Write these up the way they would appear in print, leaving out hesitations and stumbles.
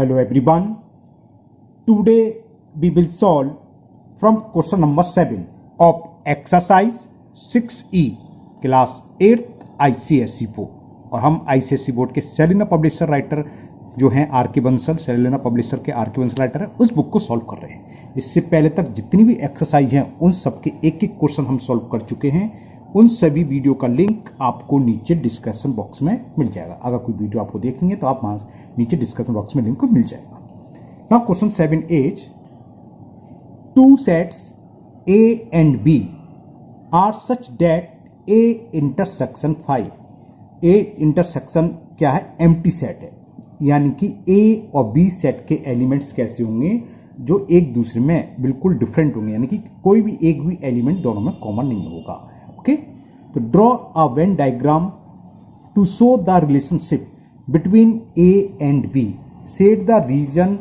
Hello everyone. Today we will solve from question number 7 of exercise 6E class 8th ICSE board. और हम ICSE board के Selina publisher writer जो हैं are के Bansal, Selina publisher के are के Bansal writer है, उस बुक को सॉल्व कर रहे हैं। इससे पहले तक जितनी भी एक्सरसाइज हैं उन सबके एक एक क्वेश्चन हम सॉल्व कर चुके हैं। उन सभी वीडियो का लिंक आपको नीचे डिस्क्रिप्शन बॉक्स में मिल जाएगा। अगर कोई वीडियो आपको देखनी है तो आप वहाँ नीचे डिस्क्रिप्शन बॉक्स में लिंक मिल जाएगा। Now question 7 is two sets A and B are such that A intersection 5 A intersection क्या है? एम्प्टी सेट है, यानी कि A और B सेट के एलिमेंट्स कैसे होंगे जो एक दूसरे में बिल्कुल डिफरेंट होंगे, यानी कि कोई भी एक भी एलिमेंट दोनों में कॉमन नहीं होगा। ओके, तो draw a venn diagram to show the relationship between A and B, set the region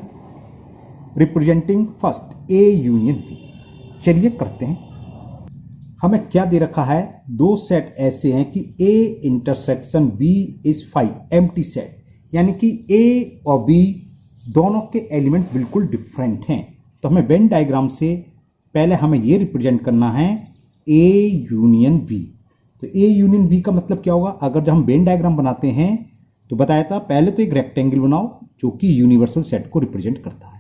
representing first A union B। चलिए करते हैं। हमें क्या दे रखा है? दो सेट ऐसे हैं कि A intersection B is 5 empty set, यानी कि A और B दोनों के एलिमेंट्स बिल्कुल डिफरेंट हैं। तो हमें वेन डायग्राम से पहले हमें ये रिप्रेजेंट करना है A यूनियन B। तो A यूनियन B का मतलब क्या होगा? अगर जब हम वेन डायग्राम बनाते हैं तो बताया था पहले तो एक रेक्टेंगल बनाओ जो कि यूनिवर्सल सेट को रिप्रेजेंट करता है।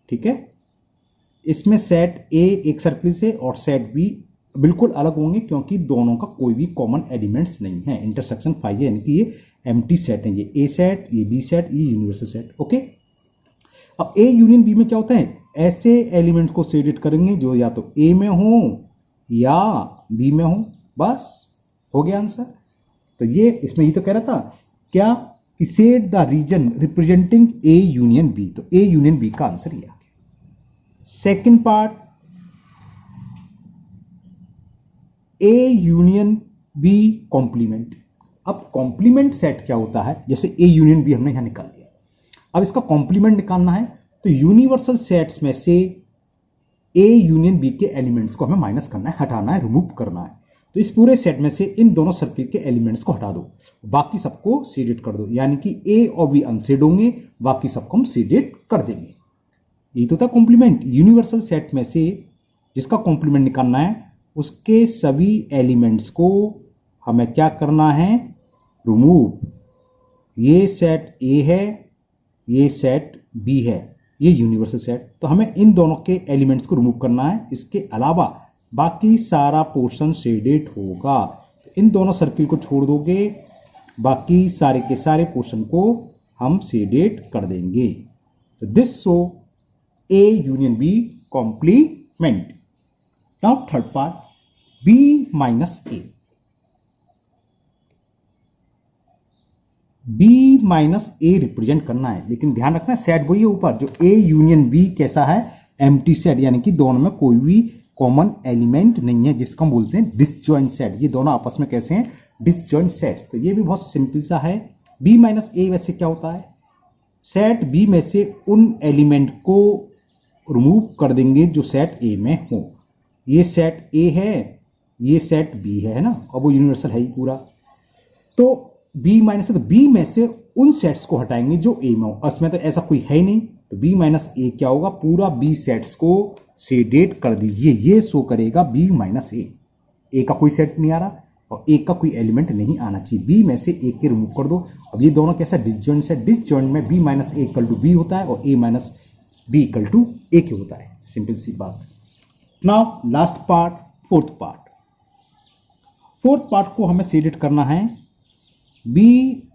ठीक है, इसमें सेट A एक सर्किल से और सेट B बिल्कुल अलग होंगे क्योंकि दोनों का कोई भी कॉमन एलिमेंट्स नहीं है। इंटरसेक्शन 5 है, यानी कि ये एम्प्टी सेट है। ये A सेट, ये B सेट, ये यूनिवर्सल सेट। ओके, अब A यूनियन B में क्या होता है? ऐसे एलिमेंट्स को सेट करेंगे जो या तो A में हो या B में हो, बस हो गया आंसर। तो ये इसमें ही तो कह रहा था क्या कि set the region representing A union B, तो A यूनियन B का आंसर ये आ गया। Second part, A union B complement. अब कॉम्प्लीमेंट सेट क्या होता है? जैसे A यूनियन B हमने यहां निकाल लिया, अब इसका कॉम्प्लीमेंट निकालना है तो यूनिवर्सल सेट्स में से A यूनियन B के एलिमेंट्स को हमें माइनस करना है, हटाना है, रिमूव करना है। तो इस पूरे सेट में से इन दोनों सर्किल के एलिमेंट्स को हटा दो, बाकी सबको शेडेड कर दो, यानी कि A और B अनशेड होंगे, बाकी सबको हम शेडेड कर देंगे। ये तो था कॉम्प्लीमेंट। यूनिवर्सल सेट में से जिसका कॉम्प्लीमेंट निकालना है उसके सभी एलिमेंट्स को हमें क्या करना है? रिमूव। ये सेट A है, ये सेट B है, ये यूनिवर्सल सेट, तो हमें इन दोनों के एलिमेंट्स को रिमूव करना है। इसके अलावा बाकी सारा पोर्शन शेडेड होगा। तो इन दोनों सर्किल को छोड़ दोगे, बाकी सारे के सारे पोर्शन को हम शेडेड कर देंगे। तो this show A union B complement. Now third part, B minus A। B minus A represent करना है, लेकिन ध्यान रखना सेट वही है ऊपर जो A यूनियन B कैसा है? एम्प्टी सेट, यानी कि दोनों में कोई भी कॉमन एलिमेंट नहीं है, जिसको हम बोलते हैं डिसजॉइंट सेट। ये दोनों आपस में कैसे हैं? Disjoint sets. तो ये भी बहुत सिंपल सा है। B माइनस A वैसे क्या होता है? सेट B में से उन एलिमेंट को रिमूव कर देंगे जो सेट A में हो। ये सेट A है, ये सेट B है ना, अब वो यूनिवर्सल है ही पूरा। तो B माइनस, तो B में से उन सेट्स को हटाएंगे जो A में हो। उसमें तो ऐसा कोई है ही नहीं, तो B माइनस A क्या होगा? पूरा B सेट्स को शेडेड कर दीजिए, ये शो करेगा B माइनस A का कोई सेट नहीं आ रहा और A का कोई एलिमेंट नहीं आना चाहिए। B में से A के रिमूव कर दो। अब ये दोनों कैसा? Disjoint set. डिसजॉइंट में B minus A equal to B होता है और A minus B equal to A के होता है। सिंपल सी बात। Now last part, fourth part. Fourth part को हमें शेडेड करना है B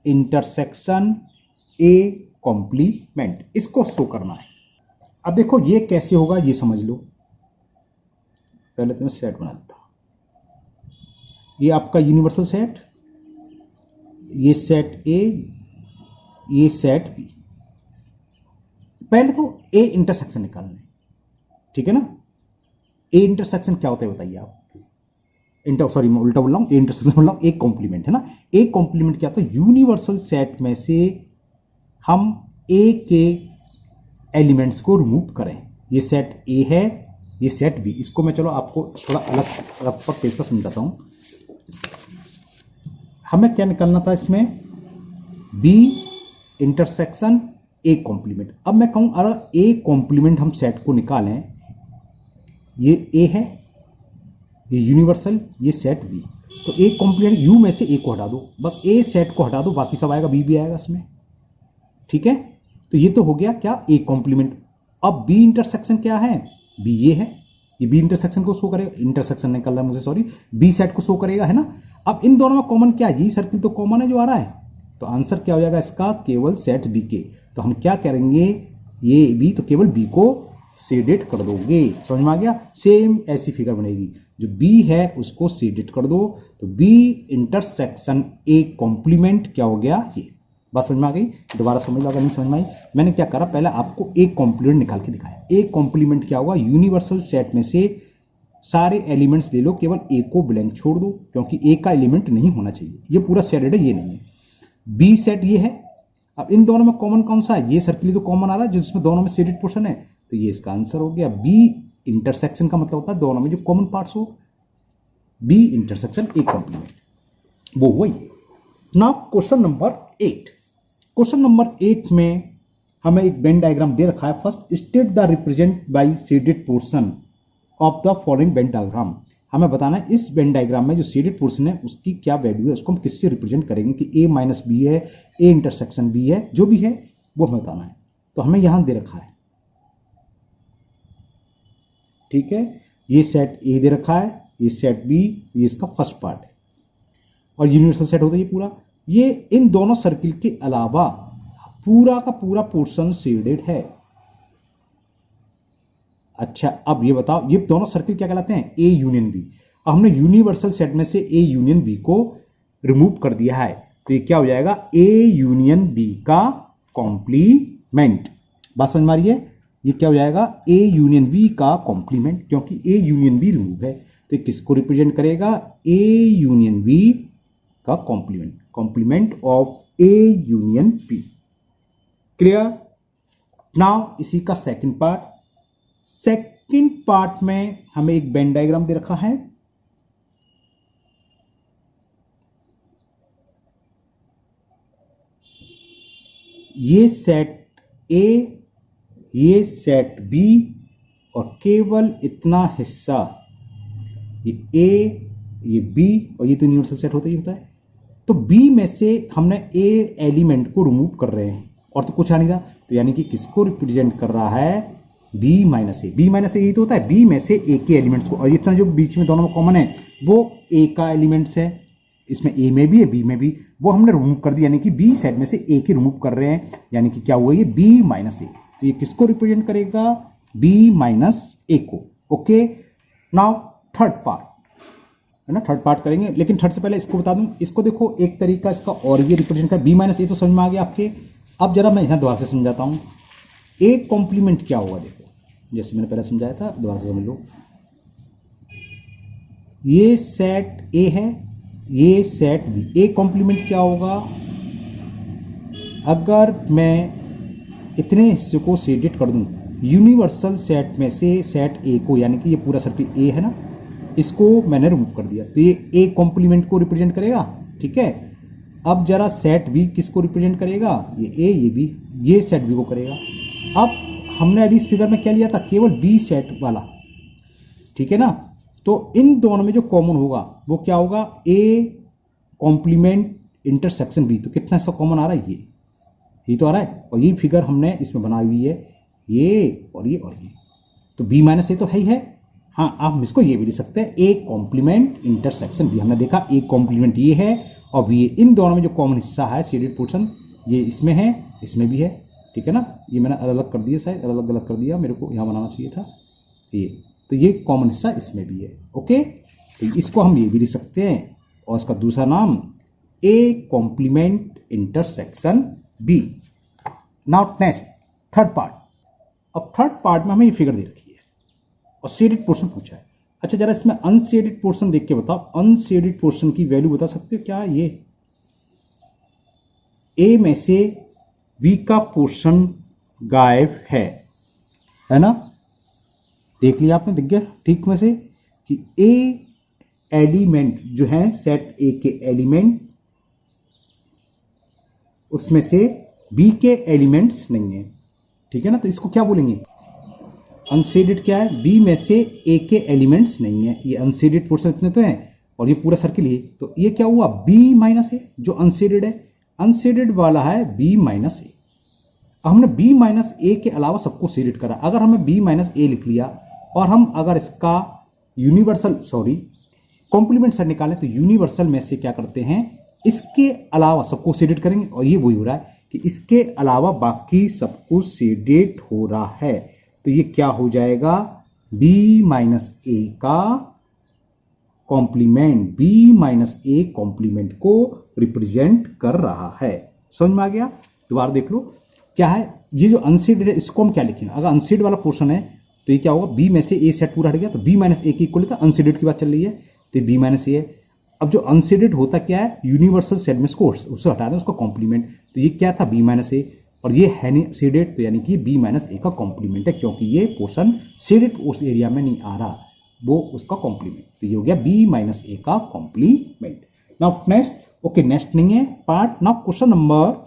इंटरसेक्शन A कॉम्प्लीमेंट, इसको शो करना है। अब देखो ये कैसे होगा ये समझ लो। पहले तो मैं सेट बना देता हूं। ये आपका यूनिवर्सल सेट, ये सेट A, ये सेट B। पहले तो A इंटरसेक्शन निकालना है, ठीक है ना। A इंटरसेक्शन क्या होता है बताइए आप? सॉरी मैं उल्टा बोल रहा हूं, A इंटरसेक्शन बोल रहा हूं, A कॉम्प्लीमेंट है ना। A कॉम्प्लीमेंट क्या होता है? यूनिवर्सल सेट में से हम A के एलिमेंट्स को रिमूव करें। ये सेट A है, ये सेट B। इसको मैं चलो आपको थोड़ा अलग रफ पेज पर समझाता हूं। हमें क्या निकालना था इसमें? B intersection A complement. अब मैं कहूं अगर ए कॉम्प्लीमेंट हम सेट को निकालें, ये ए है, ये यूनिवर्सल, ये सेट बी, तो ए कॉम्प्लीमेंट यू में से ए को हटा दो, बस ए सेट को हटा दो, बाकी सब आएगा, बी भी आएगा इसमें, ठीक है। तो ये तो हो गया क्या, ए कॉम्प्लीमेंट। अब बी इंटरसेक्शन क्या है, बी ये है, ये बी इंटरसेक्शन को शो करेगा, इंटरसेक्शन निकल रहा है मुझे, सॉरी, बी सेट को शो करेगा, है ना। अब इन दोनों में कॉमन क्या है, यही सर्किल तो कॉमन है जो आ रहा है, तो आंसर क्या हो जाएगा इसका, केवल सेट बी के। तो हम क्या करेंगे, ये बी तो केवल बी को शेडेड कर दोगे, समझ में आ गया। सेम ऐसी फिगर बनेगी, जो बी है उसको शेडेड कर दो, तो बी इंटरसेक्शन ए कॉम्प्लीमेंट क्या हो गया, ये बात समझ में आ गई। दोबारा समझ लो अगर नहीं समझ में आई। मैंने क्या करा, पहले आपको ए कॉम्प्लीमेंट निकाल के दिखाया। ए कॉम्प्लीमेंट क्या होगा, यूनिवर्सल सेट में से सारे एलिमेंट्स ले लो, केवल ए को ब्लैंक छोड़ दो, क्योंकि ए का एलिमेंट नहीं होना चाहिए, ये पूरा शेडेड है, ये नहीं है। बी सेट ये है। अब इन दोनों में कॉमन कौन सा है, ये सर्किल तो कॉमन आ रहा है जो जिसमें दोनों में शेडेड पोर्शन है, तो ये इसका आंसर हो गया। बी इंटरसेक्शन का मतलब होता है दोनों में जो कॉमन पार्ट्स हो, बी इंटरसेक्शन ए कॉम्प्लीमेंट, वो हुआ ये। Now question number 8। Question number 8 में हमें एक वेन डायग्राम दे रखा है। First state the represent by shaded portion of the following Venn diagram. हमें बताना है इस वेन डायग्राम में जो शेडेड पोर्शन है उसकी क्या वैल्यू है, उसको हम किससे रिप्रेजेंट करेंगे, कि ए माइनस बी है, ए इंटरसेक्शन बी है, जो भी है वो हमें बताना है। तो हमें यहां दे रखा है, ठीक है, ये सेट ए दे रखा है, ये सेट बी, ये इसका फर्स्ट पार्ट है, और यूनिवर्सल सेट होता है ये पूरा। ये इन दोनों सर्किल के अलावा पूरा का पूरा पोर्शन शेडेड है। अच्छा, अब ये बताओ, ये दोनों सर्किल क्या कहलाते हैं, ए यूनियन बी। अब हमने यूनिवर्सल सेट में से ए यूनियन बी को रिमूव कर दिया है, तो ये क्या हो जाएगा, ए यूनियन बी का कॉम्प्लीमेंट। बात समझ में आ रही है, ये क्या हो जाएगा, ए यूनियन बी का कॉम्प्लीमेंट, क्योंकि ए यूनियन बी रिमूव है, तो किसको रिप्रेजेंट करेगा, ए यूनियन बी का complement, complement of A union B. Clear. Now इसी का सेकंड पार्ट। सेकंड पार्ट में हमें एक वेन डायग्राम दे रखा है। ये सेट ए, ये सेट बी, और केवल इतना हिस्सा, ये ए, ये बी, और ये तो यूनिवर्सल सेट होता ही होता है। तो बी में से हमने ए एलिमेंट को रिमूव कर रहे हैं, और तो कुछ आ नहीं रहा, तो यानी कि किसको रिप्रेजेंट कर रहा है, बी माइनस ए। बी माइनस ए यही तो होता है, बी में से ए के एलिमेंट्स को, और इतना जो बीच में दोनों में कॉमन है वो ए का एलिमेंट्स है, इसमें ए में भी है बी में भी, वो हमने रिमूव कर दिया, यानी कि बी सेट में से ए की रिमूव कर रहे हैं, यानी कि क्या हुआ, ये बी माइनस ए। तो ये किसको रिप्रेजेंट करेगा, बी माइनस ए को। ओके। नाउ थर्ड पार्ट है ना, थर्ड पार्ट करेंगे, लेकिन थर्ड से पहले इसको बता दूं, इसको देखो एक तरीका इसका और ये रिप्रेजेंट कर, बी माइनस ए तो समझ में आ गया आपके। अब जरा मैं यहाँ दोबारा से समझाता हूँ, ए कॉम्प्लीमेंट क्या होगा, देखो जैसे मैंने पहले समझाया था, दोबारा से समझ लो। ये सेट ए है, ये सेट बी, ए कॉम्प्लीमेंट क्या होगा, अगर मैं इतने हिस्से को शेडेड कर दूं, यूनिवर्सल सेट में से सेट ए को, यानी कि ये पूरा सर्किल ए है ना, इसको मैंने रिमूव कर दिया, तो ये ए कॉम्प्लीमेंट को रिप्रेजेंट करेगा, ठीक है। अब जरा सेट बी किसको रिप्रेजेंट करेगा, ये ए, ये बी, ये सेट बी को करेगा। अब हमने अभी इस फिगर में क्या लिया था, केवल बी सेट वाला, ठीक है ना। तो इन दोनों में जो कॉमन होगा वो क्या होगा, ए कॉम्प्लीमेंट इंटरसेक्शन बी, तो कितना हिस्सा कॉमन आ रहा है, ये तो आ रहा है, और ये फिगर हमने इसमें बनाई हुई है, ये और ये और ये, तो बी माइनस ए तो है ही है। हाँ, आप इसको ये भी लिख सकते हैं, ए कॉम्प्लीमेंट इंटरसेक्शन बी। हमने देखा ए कॉम्प्लीमेंट ये है और बी, इन दोनों में जो कॉमन हिस्सा है शेडेड पोर्शन, ये इसमें है, इसमें भी है, ठीक है ना। ये मैंने अलग अलग कर दिया, शायद अलग अलग कर दिया, मेरे को यहाँ बनाना चाहिए था ये, तो ये कॉमन हिस्सा इसमें भी है। ओके, तो इसको हम ये भी लिख सकते हैं, और इसका दूसरा नाम A complement intersection B. Now next third part. अब थर्ड पार्ट में हमें ये फिगर दे रखी है और शेडेड पोर्शन पूछा है। अच्छा, जरा इसमें अनशेडेड पोर्शन देख के बताओ, अनशेडेड पोर्शन की वैल्यू बता सकते हो क्या, ये ए में से बी का पोर्शन गायब है ना, देख लिया आपने, दिख गया ठीक में से कि ए एलिमेंट जो है सेट ए के एलिमेंट, उसमें से बी के एलिमेंट्स नहीं है, ठीक है ना, तो इसको क्या बोलेंगे, अनशेडेड क्या है, बी में से ए के एलिमेंट्स नहीं है, ये अनशेडेड पोर्शन इतने तो हैं और ये पूरा सर्किल ही, तो ये क्या हुआ बी माइनस ए, जो अनशेडेड है, अनशेडेड वाला है बी माइनस ए। हमने बी माइनस ए के अलावा सबको शेडेड करा, अगर हमें बी माइनस ए लिख लिया और हम अगर इसका यूनिवर्सल कॉम्प्लीमेंट सेट निकालें तो यूनिवर्सल में से क्या करते हैं, इसके अलावा सबको शेडेड करेंगे, और ये वही हो रहा है कि इसके अलावा बाकी सबको शेडेड हो रहा है, तो ये क्या हो जाएगा, बी माइनस ए का complement, B minus A complement को रिप्रेजेंट कर रहा है। समझ में आ गया, दोबारा देख लो क्या है, ये जो अनशेडेड है इसको हम क्या लिखेंगे, अगर अनशेड वाला पोर्शन है तो ये क्या होगा, बी में से ए सेट पूरा हट गया, तो बी माइनस ए की इक्वल था, अनशेडेड की बात चल रही है तो बी माइनस ए है। अब जो अनशेडेड होता क्या है, यूनिवर्सल सेट में उसको हटा दें, उसका कॉम्प्लीमेंट, तो ये क्या था बी माइनस ए, और ये है नहीं शेडेड, तो यानी कि बी माइनस ए का कॉम्प्लीमेंट है, क्योंकि ये पोर्शन शेडेड उस एरिया में नहीं आ रहा, वो उसका कॉम्प्लीमेंट, तो ये हो गया बी माइनस ए का complement. Now next, okay next नहीं है पार्ट, नाउ क्वेश्चन नंबर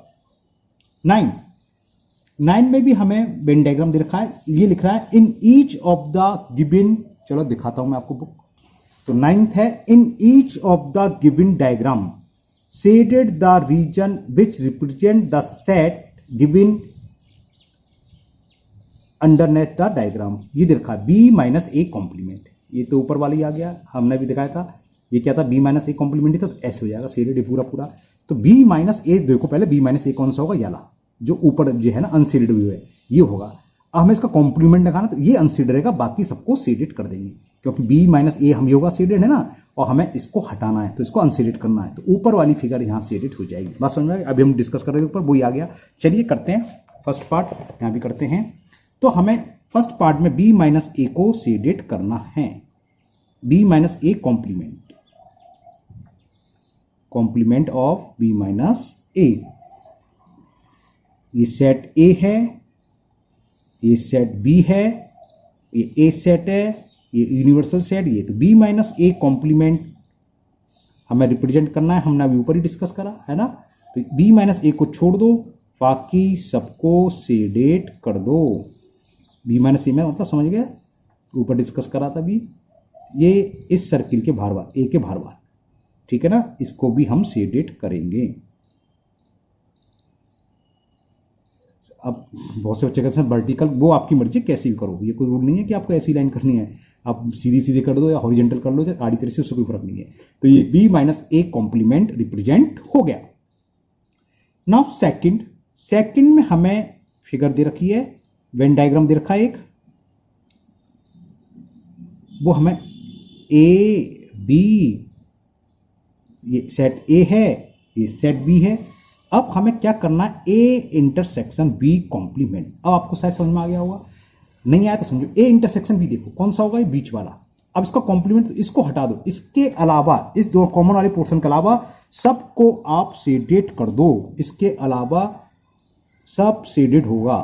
9 में भी हमें वेन डायग्राम दे रखा है, ये लिख रहा है in each of the given, चलो दिखाता हूं मैं आपको बुक, तो 9th है in each of the given diagram shaded the region which represent the set given underneath the diagram, ये दे रखा है बी माइनस ए कॉम्प्लीमेंट, ये तो ऊपर वाला ही आ गया, हमने भी दिखाया था, ये क्या था बी माइनस ए कॉम्प्लीमेंट ही था, तो ऐसे हो जाएगा शेडेड पूरा पूरा, तो बी माइनस ए देखो पहले, बी माइनस ए कौन सा होगा, याला जो ऊपर जो है ना अनशेडेड व्यू है ये होगा, अब हमें इसका कॉम्प्लीमेंट दिखाना, तो ये अनशेडेड रहेगा, बाकी सबको शेडेड कर देंगे, क्योंकि बी माइनस ए हम योगा शेडेड है ना, और हमें इसको हटाना है तो इसको अनशेडेड करना है, तो ऊपर वाली फिगर यहाँ शेडेड हो जाएगी, बात समझ में आ गई, अभी हम डिस्कस कर रहे थे ऊपर वही आ गया। चलिए करते हैं फर्स्ट पार्ट, यहाँ भी करते हैं, तो हमें फर्स्ट पार्ट में बी माइनस ए को शेडेड करना है, B minus A complement of B minus A, ये सेट ए है, ये सेट बी है, ये ए सेट है, ये यूनिवर्सल सेट, ये तो बी माइनस ए कॉम्प्लीमेंट हमें रिप्रेजेंट करना है, हमने अभी ऊपर ही डिस्कस करा है ना, तो बी माइनस ए को छोड़ दो, बाकी सबको शेडेड कर दो, बी माइनस ए में मतलब समझ गए, ऊपर डिस्कस करा था अभी, ये इस सर्किल के बाहर बार, ए के बाहर बार, ठीक है ना, इसको भी हम शेडेड करेंगे। अब बहुत से बच्चे कहते हैं वर्टिकल, वो आपकी मर्जी कैसी भी करो, ये कोई रूल नहीं है कि आपको ऐसी लाइन करनी है, आप सीधी सीधी कर दो या हॉरिजेंटल कर लो या आड़ी तरह से, उससे कोई फर्क नहीं है, तो ये B minus A complement represent हो गया। नाउ सेकंड में हमें फिगर दे रखी है, वेन डायग्राम दे रखा है एक, वो हमें ए बी, ये सेट ए है, ये सेट बी है, अब हमें क्या करना है, ए इंटरसेक्शन बी कॉम्प्लीमेंट, अब आपको शायद समझ में आ गया होगा, नहीं आया तो समझो, ए इंटरसेक्शन बी देखो कौन सा होगा, ये बीच वाला, अब इसका कॉम्प्लीमेंट, तो इसको हटा दो, इसके अलावा इस दो कॉमन वाले पोर्शन के अलावा सबको आप शेडेड कर दो, इसके अलावा सब शेडेड होगा,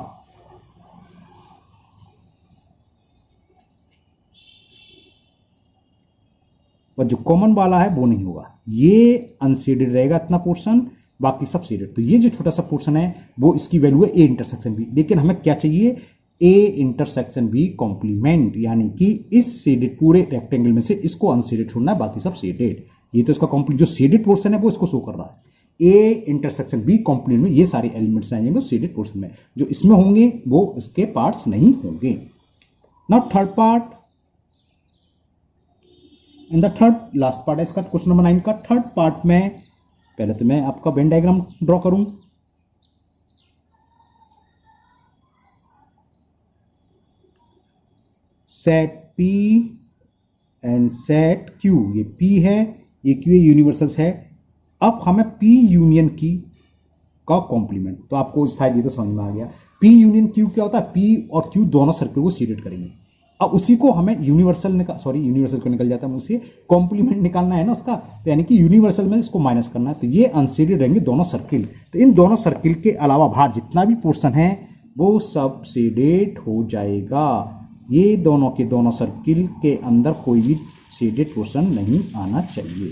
और जो कॉमन वाला है वो नहीं होगा, ये अनशेडेड रहेगा इतना पोर्शन, बाकी सब शेडेड, तो ये जो छोटा सा पोर्शन है वो इसकी वैल्यू है ए इंटरसेक्शन बी, लेकिन हमें क्या चाहिए, ए इंटरसेक्शन बी कॉम्प्लीमेंट, यानी कि इस शेडेड पूरे रेक्टेंगल में से इसको अनशेडेड छोड़ना है, बाकी सब शेडेड, ये तो इसका कॉम्प्लीट जो शेडेड पोर्शन है वो इसको शो कर रहा है, ए इंटरसेक्शन बी कॉम्प्लीमेंट में ये सारे एलिमेंट्स आएंगे शेडेड पोर्शन में, जो इसमें होंगे वो इसके पार्ट्स नहीं होंगे। Now third part, and the third last part है इसका क्वेश्चन नंबर 9 का, थर्ड पार्ट में पहले तो मैं आपका वेन डायग्राम ड्रॉ करूं, set P and set Q, ये P है, ये Q है, यूनिवर्सल्स है, अब हमें P यूनियन की का कॉम्प्लीमेंट, तो आपको शायद ये तो समझ में आ गया, P यूनियन Q क्या होता है, P और Q दोनों सर्किल को शेडेड करेंगे, अब उसी को हमें यूनिवर्सल को निकल जाता है मुझसे, कॉम्प्लीमेंट निकालना है ना उसका, तो यानी कि यूनिवर्सल में इसको माइनस करना है, तो ये अनशेडेड रहेंगे दोनों सर्किल, तो इन दोनों सर्किल के अलावा बाहर जितना भी पोर्शन है वो सब शेडेड हो जाएगा, ये दोनों के दोनों सर्किल के अंदर कोई भी शेडेड पोर्शन नहीं आना चाहिए।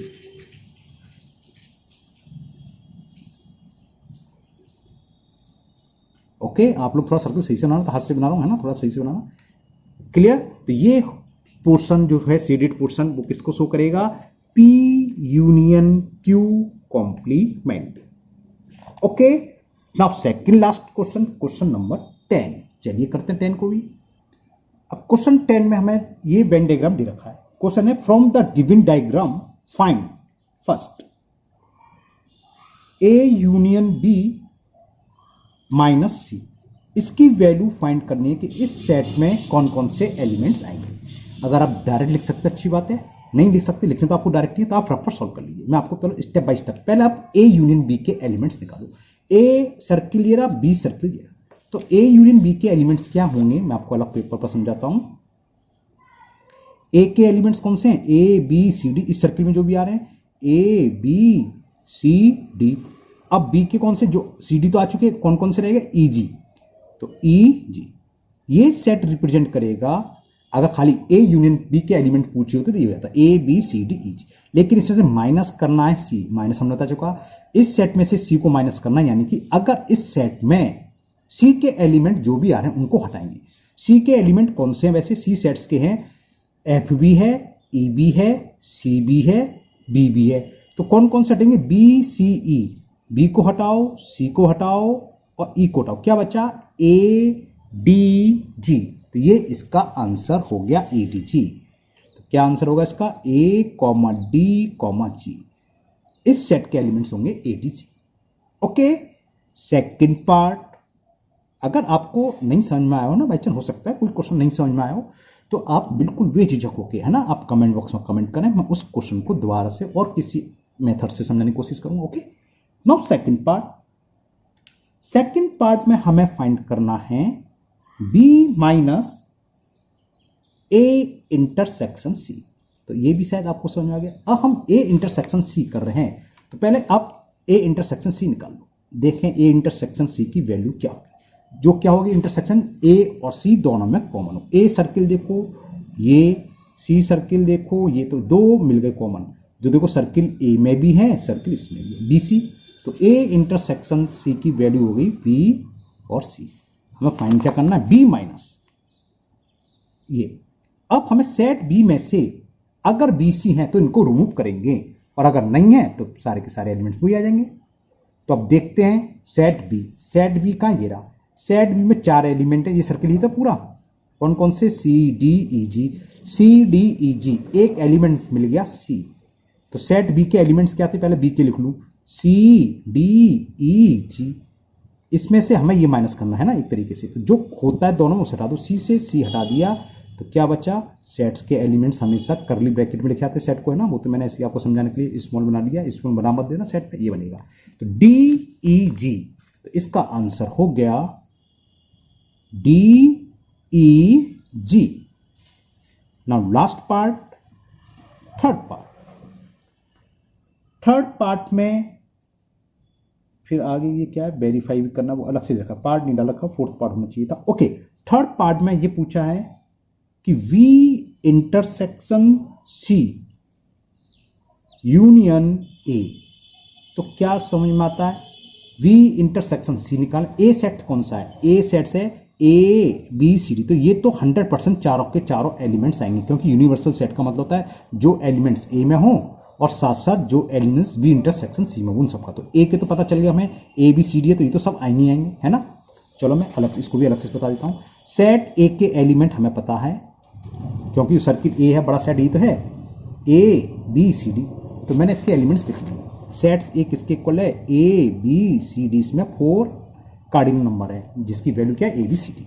ओके, आप लोग थोड़ा सर्कल सही से बनाना, तो हाथ से बना रहा हूँ है ना, थोड़ा सही से बनाना, क्लियर। तो ये पोर्शन जो है शेडेड पोर्शन वो किसको शो करेगा, P union Q complement. Okay, now second last question, question number 10। चलिए करते हैं 10 को भी। अब क्वेश्चन 10 में हमें ये वेन डायग्राम दे रखा है। क्वेश्चन है from the given diagram find first A union B minus C। इसकी वैल्यू फाइंड करनी है कि इस सेट में कौन कौन से एलिमेंट्स आएंगे। अगर आप डायरेक्ट लिख सकते अच्छी बात है, नहीं लिख सकते, लिखने तो आपको डायरेक्ट ही, तो आप रफ पर सॉल्व कर लीजिए। मैं आपको पहले स्टेप बाय स्टेप, पहले आप A यूनियन B के एलिमेंट्स निकालो। A सर्किल ये रहा, B सर्किल ये रहा, तो A यूनियन B के एलिमेंट्स क्या होंगे मैं आपको अलग पेपर पर समझाता हूं। A के एलिमेंट्स कौन से हैं, A B C D, इस सर्किल में जो भी आ रहे हैं A B C D। अब B के कौन से, जो C D तो आ चुके हैं, कौन कौन से रहेगा, E G, तो E G ये सेट रिप्रेजेंट करेगा। अगर खाली A यूनियन B के एलिमेंट पूछे होते तो ये हो जाता A B C D E G, लेकिन इसमें से माइनस करना है C, माइनस हमने बता चुका। इस सेट में से C को माइनस करना है, यानी कि अगर इस सेट में C के एलिमेंट जो भी आ रहे हैं उनको हटाएंगे। C के एलिमेंट कौन से हैं, वैसे C सेट्स के हैं F B है, E B है, C B है, B B है, तो कौन कौन से हटेंगे, B C E, B को हटाओ, C को हटाओ और E को हटाओ, क्या बचा A D G, तो ये इसका आंसर हो गया A D G। तो क्या आंसर होगा इसका, A, D, G, इस सेट के एलिमेंट्स होंगे A D G। Okay, second part, अगर आपको नहीं समझ में आया हो ना, बाई चांस हो सकता है कोई क्वेश्चन नहीं समझ में आया हो, तो आप बिल्कुल बेझिझक होके है ना, आप कमेंट बॉक्स में कमेंट करें, मैं उस क्वेश्चन को दोबारा से और किसी मेथड से समझाने की कोशिश करूंगा। Okay, now second part. Second part में हमें फाइंड करना है B minus A intersection C। तो ये भी शायद आपको समझ में आ गया। अब हम A इंटरसेक्शन C कर रहे हैं, तो पहले आप A इंटरसेक्शन C निकाल लो, देखें A इंटरसेक्शन C की वैल्यू क्या होगी। जो क्या होगी, इंटरसेक्शन A और C दोनों में कॉमन हो। A सर्किल देखो, ये C सर्किल देखो, ये तो दो मिल गए कॉमन। जो देखो सर्किल A में भी है, सर्किल इसमें भी है, BC, तो A इंटरसेक्शन C की वैल्यू हो गई B और C। हमें फाइंड क्या करना है, B माइनस ये। अब हमें सेट B में से अगर BC है तो इनको रिमूव करेंगे, और अगर नहीं है तो सारे के सारे एलिमेंट्स वही आ जाएंगे। तो अब देखते हैं सेट B। सेट B कहाँ, ये रहा। सेट B में 4 एलिमेंट है, ये सर्किल ही था पूरा, कौन कौन से, C D E G, C D E G, एक एलिमेंट मिल गया C। तो सेट B के एलिमेंट्स क्या थे, पहले B के लिख लूं, C D E G, इसमें से हमें ये माइनस करना है ना एक तरीके से, तो जो होता है दोनों में उसे हटा दो, C से C हटा दिया, तो क्या बचा, सेट्स के एलिमेंट्स हमेशा करली ब्रैकेट में लिखे आते हैं सेट को, है ना, वो तो मैंने ऐसे आपको समझाने के लिए स्मॉल बना लिया, स्मॉल बना मत देना, सेट में ये बनेगा। तो D E G, तो इसका आंसर हो गया D E G। Now last part, third part. Third part में फिर आगे ये क्या है, वेरीफाई भी करना, वो अलग से रखा, पार्ट नहीं डाला, फोर्थ पार्ट होना चाहिए था। ओके, थर्ड पार्ट में ये पूछा है कि V intersection C union A, तो क्या समझ में आता है, V इंटरसेक्शन C निकाल। A सेट कौन सा है, A सेट है A B C D, तो ये तो 100% चारों के चारों एलिमेंट्स आएंगे, क्योंकि यूनिवर्सल सेट का मतलब होता है जो एलिमेंट्स A में हो और साथ साथ जो एलिमेंट्स B इंटरसेक्शन C में, उन सबका। तो A के तो पता चल गया हमें, A B C D है, तो ये तो सब आएंगे आएंगे, है ना। चलो मैं अलग इसको भी अलग से बता देता हूँ। सेट A के एलिमेंट हमें पता है, क्योंकि सर्किल A है, बड़ा सेट ये तो है A B C D, तो मैंने इसके एलिमेंट्स लिख दिए। सेट्स A किसके इक्वल है, A B C D, इसमें 4 कार्डिनल नंबर है, जिसकी वैल्यू क्या है, A B C D।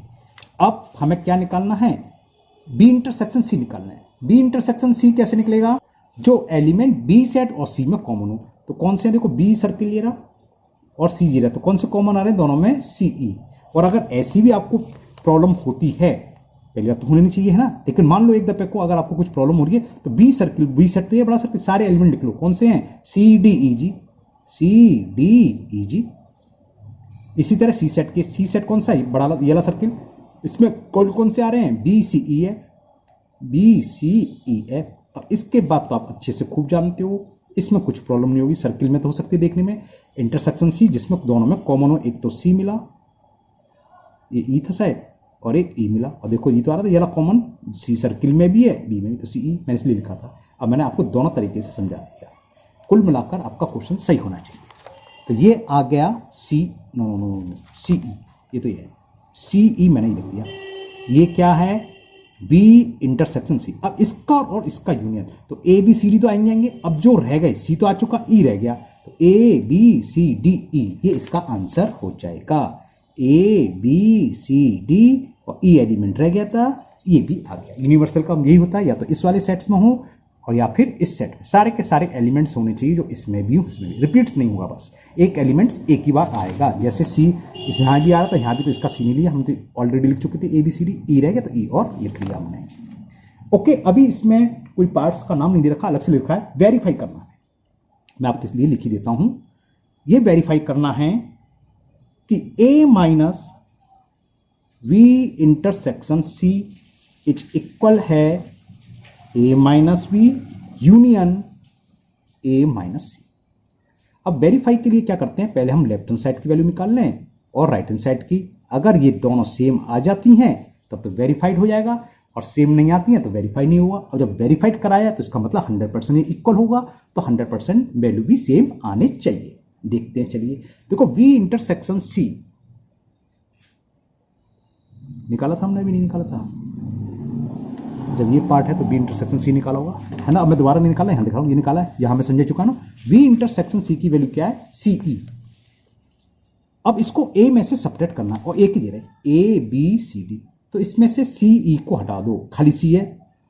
अब हमें क्या निकालना है, B इंटरसेक्शन C निकालना है। B इंटरसेक्शन C कैसे निकलेगा, जो एलिमेंट B सेट और C में कॉमन हो। तो कौन से, देखो B सर्किल ये रहा और C ये रहा, तो कौन से कॉमन आ रहे हैं, दोनों में C E। और अगर ऐसी भी आपको प्रॉब्लम होती है, पहली बात तो होनी नहीं चाहिए, है ना, लेकिन मान लो एक दफे को अगर आपको कुछ प्रॉब्लम हो रही है, तो B सर्किल, B सेट तो ये बड़ा सर्किल, सारे एलिमेंट लिख लो, कौन से हैं, C D E G, C D E G। इसी तरह C सेट के, C सेट कौन सा है, बड़ा ये वाला सर्किल, इसमें कौन कौन से आ रहे हैं, B C E है, B C E है। और इसके बाद तो आप अच्छे से खूब जानते हो, इसमें कुछ प्रॉब्लम नहीं होगी, सर्किल में तो हो सकती है देखने में। इंटरसेक्शन C जिसमें दोनों में कॉमन हो, एक तो C मिला ये ई था शायद और एक ई मिला, और देखो ये तो आ रहा था, ये वाला कॉमन सी सर्किल में भी है, बी में भी, तो सी ई मैंने इसलिए लिखा था। अब मैंने आपको दोनों तरीके से समझा दिया। कुल मिलाकर आपका क्वेश्चन सही होना चाहिए। तो ये आ गया सी, नो सी ई, ये तो ये है सी ई, मैंने ये लिख दिया। ये क्या है, बी इंटरसेक्शन सी। अब इसका और इसका यूनियन, तो ए बी सी डी तो आएंगे। अब जो रह गए, सी तो आ चुका, ई रह गया, तो A B C D E, ये इसका आंसर हो जाएगा। ए बी सी डी और ई एलिमेंट रह गया था, ये भी आ गया। यूनिवर्सल का यही होता है, या तो इस वाले सेट्स में हो और या फिर इस सेट में सारे के सारे एलिमेंट्स होने चाहिए, जो इसमें भी हो उसमें भी, रिपीट्स नहीं होगा, बस एक एलिमेंट्स एक ही बार आएगा। जैसे सी इस यहाँ भी आ रहा था, यहाँ भी तो इसका सी नहीं लिया, हम तो ऑलरेडी लिख चुके थे ए बी सी डी, ई रह गया तो ई और लिख लिया हमने। ओके, अभी इसमें कोई पार्ट्स का नाम नहीं दे रखा, अलग से लिखा है, वेरीफाई करना है। मैं आपके लिए लिख ही देता हूं। ये वेरीफाई करना है कि A minus V intersection C is equal है A minus V union A minus C. अब वेरीफाई के लिए क्या करते हैं, पहले हम लेफ्ट हैंड साइड की वैल्यू निकाल लें और राइट हैंड साइड की। अगर ये दोनों सेम आ जाती हैं तब तो वेरीफाइड हो जाएगा, और सेम नहीं आती हैं तो वेरीफाई नहीं होगा। और जब वेरीफाइड कराया तो इसका मतलब 100% इक्वल होगा, तो 100% वैल्यू भी सेम आने चाहिए। देखते हैं, चलिए देखो, वी इंटरसेक्शन सी निकाला था हमने, भी नहीं निकाला था। जब ये पार्ट है तो बी इंटरसेक्शन सी निकाला होगा, है ना। अब मैं दोबारा नहीं निकाला, यहां दिख रहा हूं, ये निकाला है, यहां मैं समझ चुका ना। वी इंटरसेक्शन सी की वैल्यू क्या है, सी ई। अब इसको ए में से सपरेट करना, और ए की दे रहे ए बी सी डी, तो इसमें से सी ई को हटा दो, खाली सी है,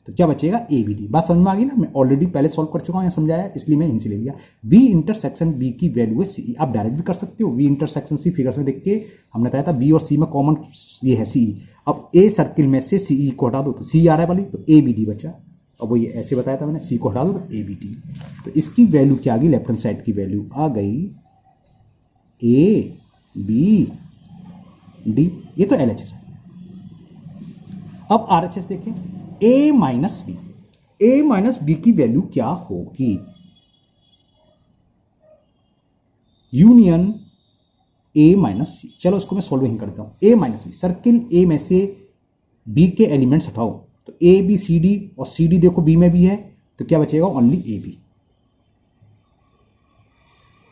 तो क्या बचेगा, ए बी डी। बात समझ में आ गई ना, मैं ऑलरेडी पहले सॉल्व कर चुका हूं, समझाया, इसलिए मैं यहीं से ले लिया। बी इंटरसेक्शन बी की वैल्यू है सी ई। आप डायरेक्ट भी कर सकते हो, वी इंटरसेक्शन सी फिगर्स में देख के हमने बताया था, बी और सी में कॉमन ये है सी ई। अब ए सर्किल में से सी ई को हटा दो तो सी आ रहा है वाली, तो ए बी डी बचा। अब वो ये ऐसे बताया था मैंने, सी को हटा दो तो ए बी डी, तो इसकी वैल्यू क्या आ गई, लेफ्ट हैंड साइड की वैल्यू आ गई ए बी डी। ये तो एल एच एस है। अब आर एच एस देखें, ए माइनस बी, ए माइनस बी की वैल्यू क्या होगी, यूनियन ए माइनस सी। चलो इसको मैं सॉल्व नहीं करता हूं। ए माइनस बी, सर्किल ए में से बी के एलिमेंट्स हटाओ, तो ए बी सी डी, और सी डी देखो बी में भी है, तो क्या बचेगा, only A B,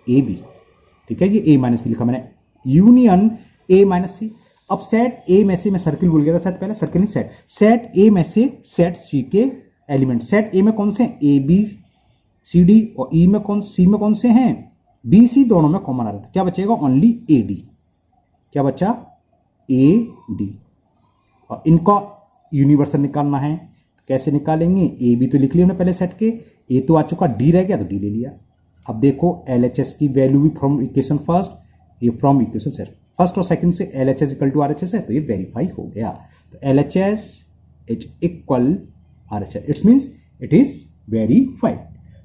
A B, ठीक है। ये ए माइनस बी लिखा मैंने, यूनियन ए माइनस सी। अब सेट ए में से, मैं सर्किल भूल गया था शायद पहले, सर्किल नहीं सेट, सेट ए में से सेट सी के एलिमेंट, सेट ए में कौन से हैं, ए बी सी डी, और ई में कौन, सी में कौन से हैं, बी सी, दोनों में कॉमन आ रहा था, क्या बचेगा, ओनली ए डी। क्या बचा, ए डी। और इनका यूनिवर्सल निकालना है, तो कैसे निकालेंगे, ए बी तो लिख लिया हमने पहले सेट के, ए तो आ चुका, डी रह गया तो डी ले लिया। अब देखो एल एच एस की वैल्यू भी फ्रॉम इक्वेशन फर्स्ट, ये फ्रॉम इक्वेशन सेट फर्स्ट और सेकंड से L H S equal to R H S है, तो ये वेरीफाई हो गया। तो L H S is equal R H S, it's means it is verified.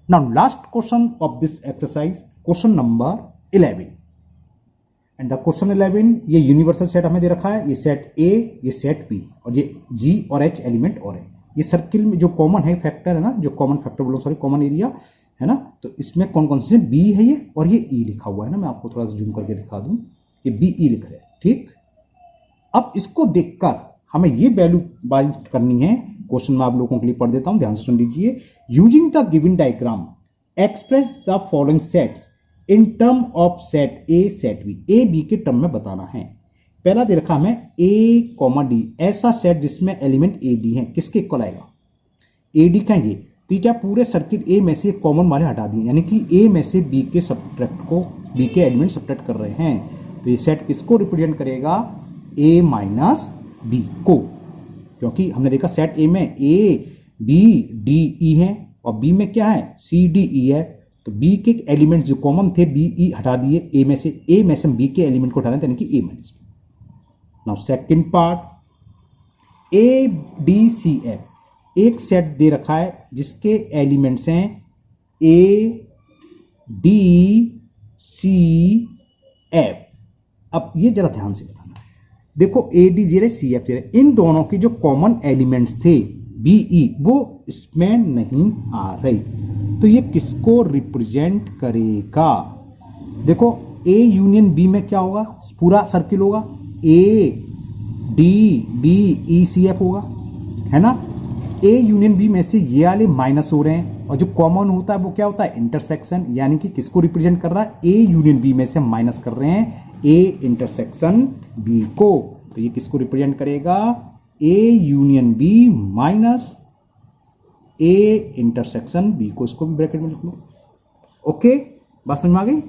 Now last question of this exercise, question number 11, and the question 11, ये universal set हमें दे रखा है, ये सेट ए, ये सेट बी, और ये जी और एच एलिमेंट और है। ये सर्किल में जो कॉमन है फैक्टर है ना, जो कॉमन फैक्टर बोलो, सॉरी कॉमन एरिया है ना, तो इसमें कौन कौन से, बी है ये, और ये ई लिखा हुआ है ना, मैं आपको थोड़ा सा जूम करके दिखा दूं, ये बी ई लिख रहे हैं, ठीक। अब इसको देखकर हमें ये वैल्यू बाइंड करनी है। क्वेश्चन में आप लोगों के लिए पढ़ देता हूं, ध्यान से सुन लीजिए। Using the given diagram express the following sets in term of set A set B. A B के टर्म में बताना है। पहला दे रखा हमें ए कॉमा डी, ऐसा सेट जिसमें एलिमेंट ए डी है, किसके इक्वल आएगा, ए डी का ये, तो ये क्या पूरे सर्किट ए में से कॉमन वाले हटा दिए, यानी कि ए में से बी के सब्ट्रैक्ट को, बी के एलिमेंट सब्ट्रैक्ट कर रहे हैं, तो ये सेट किसको रिप्रेजेंट करेगा, ए माइनस बी को, क्योंकि हमने देखा सेट ए में ए बी डी ई है और बी में क्या है, सी डी ई है, तो बी के एलिमेंट जो कॉमन थे बी ई हटा दिए, ए में से बी के एलिमेंट को हटा दें, यानी कि A minus B. Now second part, A D C F, एक सेट दे रखा है जिसके एलिमेंट्स हैं ए डी सी एफ। अब ये जरा ध्यान से बताना, देखो A D J C F, इन दोनों की जो कॉमन एलिमेंट्स थे बी ई, वो इसमें नहीं आ रही, तो ये किसको रिप्रेजेंट करेगा, देखो ए यूनियन बी में क्या होगा, पूरा सर्किल होगा, ए DBECF होगा, है ना। A यूनियन B में से ये वाले माइनस हो रहे हैं और जो कॉमन होता है वो क्या होता है, इंटरसेक्शन, यानी कि किसको रिप्रेजेंट कर रहा है, A यूनियन B में से माइनस कर रहे हैं A इंटरसेक्शन B को, तो ये किसको रिप्रेजेंट करेगा, A union B minus A intersection B को, इसको भी ब्रैकेट में लिख लो। ओके, बात समझ में आ गई।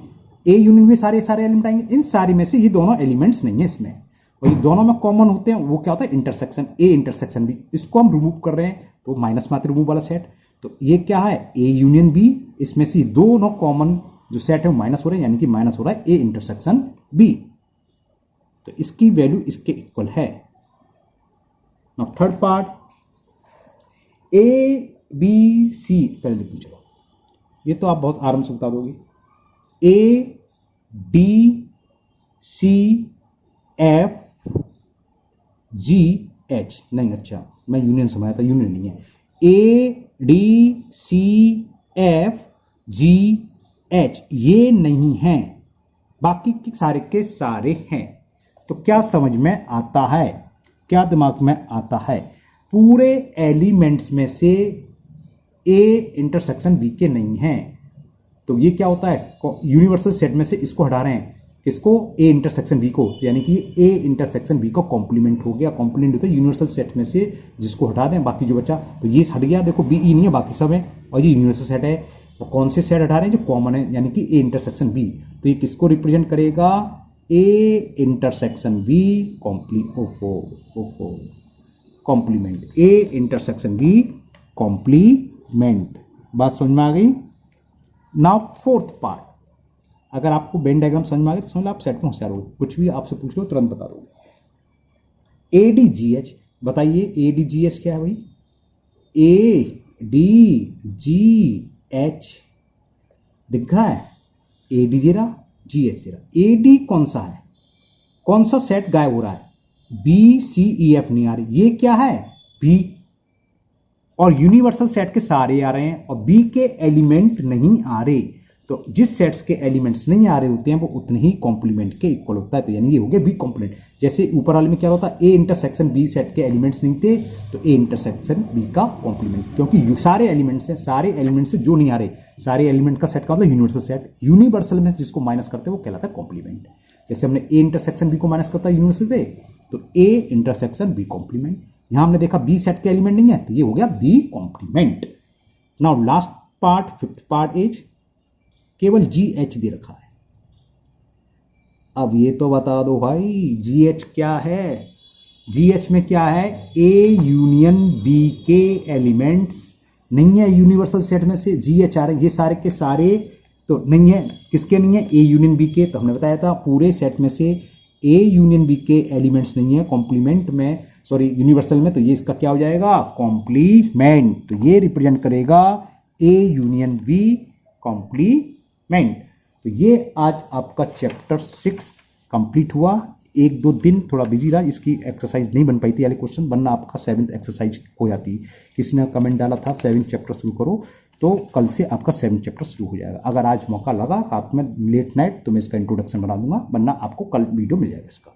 A यूनियन B सारे एलिमेंट आएंगे, इन सारे में से ये दोनों एलिमेंट्स नहीं है इसमें, और ये दोनों में कॉमन होते हैं, वो क्या होता है, इंटरसेक्शन A इंटरसेक्शन B, इसको हम रिमूव कर रहे हैं तो माइनस में आते रिमूव वाला सेट, तो ये क्या है A यूनियन B, इसमें से दोनों कॉमन जो सेट है वो माइनस हो रहे हैं, यानी कि माइनस हो रहा है A इंटरसेक्शन B, तो इसकी वैल्यू इसके इक्वल है। नाउ थर्ड पार्ट, ABC पहले लिख दो, चलो ये तो आप बहुत आराम से बता दोगे, ADCF GH नहीं, अच्छा मैं यूनियन समझा था, यूनियन नहीं है, ADCF GH ये नहीं है, बाकी के सारे हैं। तो क्या समझ में आता है, क्या दिमाग में आता है, पूरे एलिमेंट्स में से A इंटरसेक्शन B के नहीं है, तो ये क्या होता है, यूनिवर्सल सेट में से इसको हटा रहे हैं, किसको, A इंटरसेक्शन B को, यानी कि A इंटरसेक्शन B का कॉम्प्लीमेंट हो गया, कॉम्प्लीमेंट होता है यूनिवर्सल सेट में से जिसको हटा दें, बाकी जो बचा, तो ये हट गया, देखो BE नहीं है, बाकी सब है, और ये यूनिवर्सल सेट है, तो कौन से सेट हटा रहे हैं, जो कॉमन है, यानी कि A इंटरसेक्शन B, तो ये किसको रिप्रेजेंट करेगा, A intersection B complement, A intersection B complement, बात समझ में आ गई। नाउ फोर्थ पार्ट, अगर आपको वेन डायग्राम समझ में आ गया तो समझ लो आप सेट में होशियार हो, कुछ भी आपसे पूछ लो तुरंत बता दोगे। ADGH बताइए, ADGH क्या है भाई, ADGH दिख रहा है, AD जीरा GH जीरा, AD कौन सा है, कौन सा सेट गायब हो रहा है, BCEF नहीं आ रही, ये क्या है B, और यूनिवर्सल सेट के सारे आ रहे हैं और B के एलिमेंट नहीं आ रहे, तो जिस सेट्स के एलिमेंट्स नहीं आ रहे होते हैं वो उतने ही कॉम्प्लीमेंट के इक्वल होता है, तो यानी ये हो गया B कॉम्प्लीमेंट। जैसे ऊपर वाले में क्या होता है, A इंटरसेक्शन B सेट के एलिमेंट्स नहीं थे, तो A इंटरसेक्शन B का कॉम्प्लीमेंट, क्योंकि सारे एलिमेंट्स हैं, सारे एलिमेंट्स से जो नहीं आ रहे, सारे एलिमेंट का सेट का मतलब यूनिवर्सल सेट, यूनिवर्सल में जिसको माइनस करते हैं वो कहलाता है कॉम्प्लीमेंट। जैसे हमने A इंटरसेक्शन B को माइनस करता है यूनिवर्सल से, तो A इंटरसेक्शन B कॉम्प्लीमेंट, यहां हमने देखा B सेट के एलिमेंट नहीं है, तो ये हो गया B complement. Now last part, fifth part is केवल GH दे रखा है, अब ये तो बता दो भाई GH क्या है, GH में क्या है, A यूनियन B के एलिमेंट्स नहीं है यूनिवर्सल सेट में से, GH आ रहे, ये सारे के सारे तो नहीं है, किसके नहीं है, A यूनियन B के, तो हमने बताया था पूरे सेट में से A यूनियन B के एलिमेंट्स नहीं है कॉम्प्लीमेंट में, सॉरी यूनिवर्सल में, तो ये इसका क्या हो जाएगा, कॉम्प्लीमेंट, तो ये रिप्रेजेंट करेगा A यूनियन B कॉम्प्लीमेंट। तो ये आज आपका चैप्टर 6 कंप्लीट हुआ, एक दो दिन थोड़ा बिजी रहा, इसकी एक्सरसाइज नहीं बन पाई थी वाले क्वेश्चन, वरना आपका 7th एक्सरसाइज हो जाती। किसी ने कमेंट डाला था 7th चैप्टर शुरू करो, तो कल से आपका 7th चैप्टर शुरू हो जाएगा। अगर आज मौका लगा रात में लेट नाइट तो मैं इसका इंट्रोडक्शन बना दूंगा, वरना आपको कल वीडियो मिल जाएगा इसका।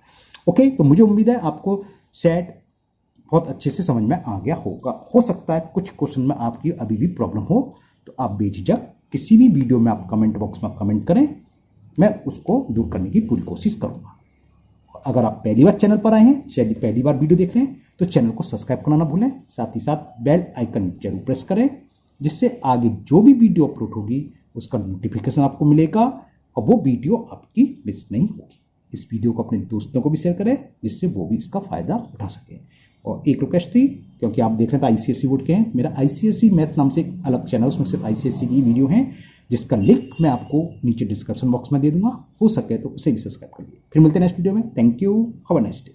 ओके, तो मुझे उम्मीद है आपको सेट बहुत अच्छे से समझ में आ गया होगा। हो सकता है कुछ क्वेश्चन में आपकी अभी भी प्रॉब्लम हो, तो आप बेझिझक किसी भी वीडियो में आप कमेंट बॉक्स में कमेंट करें, मैं उसको दूर करने की पूरी कोशिश करूंगा। अगर आप पहली बार चैनल पर आए हैं, चलिए पहली बार वीडियो देख रहे हैं, तो चैनल को सब्सक्राइब करना ना भूलें, साथ ही साथ बेल आइकन जरूर प्रेस करें, जिससे आगे जो भी वीडियो अपलोड होगी उसका नोटिफिकेशन आपको मिलेगा और वो वीडियो आपकी मिस नहीं होगी। इस वीडियो को अपने दोस्तों को भी शेयर करें, जिससे वो भी इसका फायदा उठा सकें। और एक रिक्वेस्ट थी, क्योंकि आप देख रहे थे ICSE बोर्ड के हैं, मेरा ICSE मैथ नाम से एक अलग चैनल, उसमें सिर्फ ICSE की वीडियो है, जिसका लिंक मैं आपको नीचे डिस्क्रिप्शन बॉक्स में दे दूंगा, हो सके तो उसे भी सब्सक्राइब करिए। फिर मिलते हैं नेक्स्ट वीडियो में। Thank you, have a nice day.